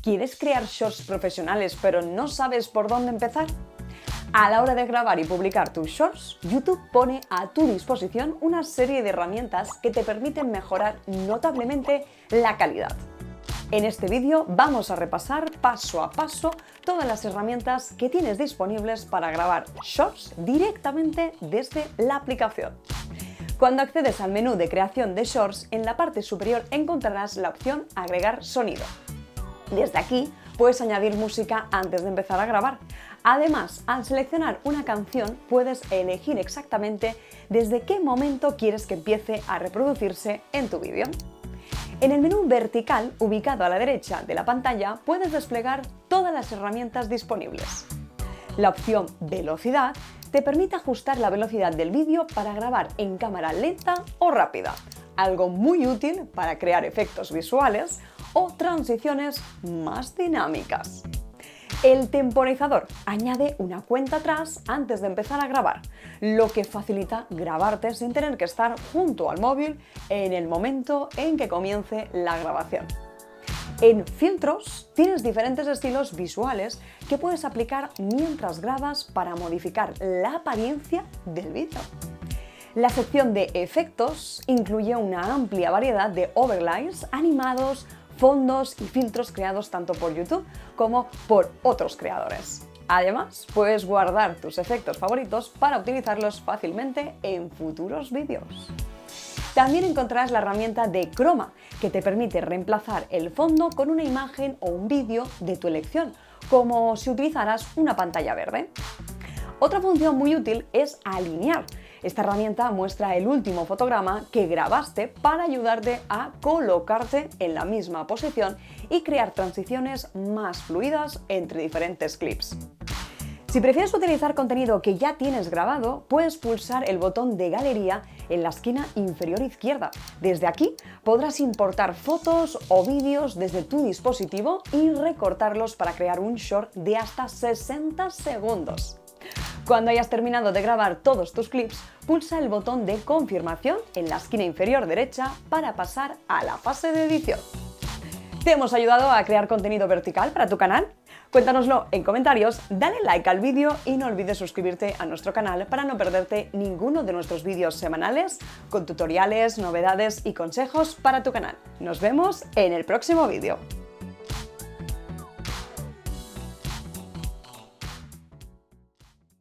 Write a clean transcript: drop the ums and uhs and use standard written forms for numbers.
¿Quieres crear shorts profesionales pero no sabes por dónde empezar? A la hora de grabar y publicar tus shorts, YouTube pone a tu disposición una serie de herramientas que te permiten mejorar notablemente la calidad. En este vídeo vamos a repasar paso a paso todas las herramientas que tienes disponibles para grabar shorts directamente desde la aplicación. Cuando accedes al menú de creación de shorts, en la parte superior encontrarás la opción Agregar sonido. Desde aquí puedes añadir música antes de empezar a grabar. Además, al seleccionar una canción puedes elegir exactamente desde qué momento quieres que empiece a reproducirse en tu vídeo. En el menú vertical, ubicado a la derecha de la pantalla, puedes desplegar todas las herramientas disponibles. La opción Velocidad te permite ajustar la velocidad del vídeo para grabar en cámara lenta o rápida, algo muy útil para crear efectos visuales o transiciones más dinámicas. El temporizador añade una cuenta atrás antes de empezar a grabar, lo que facilita grabarte sin tener que estar junto al móvil en el momento en que comience la grabación. En filtros tienes diferentes estilos visuales que puedes aplicar mientras grabas para modificar la apariencia del vídeo. La sección de efectos incluye una amplia variedad de overlays animados, fondos y filtros creados tanto por YouTube como por otros creadores. Además, puedes guardar tus efectos favoritos para utilizarlos fácilmente en futuros vídeos. También encontrarás la herramienta de Chroma, que te permite reemplazar el fondo con una imagen o un vídeo de tu elección, como si utilizaras una pantalla verde. Otra función muy útil es alinear. Esta herramienta muestra el último fotograma que grabaste para ayudarte a colocarte en la misma posición y crear transiciones más fluidas entre diferentes clips. Si prefieres utilizar contenido que ya tienes grabado, puedes pulsar el botón de galería en la esquina inferior izquierda. Desde aquí podrás importar fotos o vídeos desde tu dispositivo y recortarlos para crear un short de hasta 60 segundos. Cuando hayas terminado de grabar todos tus clips, pulsa el botón de confirmación en la esquina inferior derecha para pasar a la fase de edición. ¿Te hemos ayudado a crear contenido vertical para tu canal? Cuéntanoslo en comentarios, dale like al vídeo y no olvides suscribirte a nuestro canal para no perderte ninguno de nuestros vídeos semanales con tutoriales, novedades y consejos para tu canal. Nos vemos en el próximo vídeo.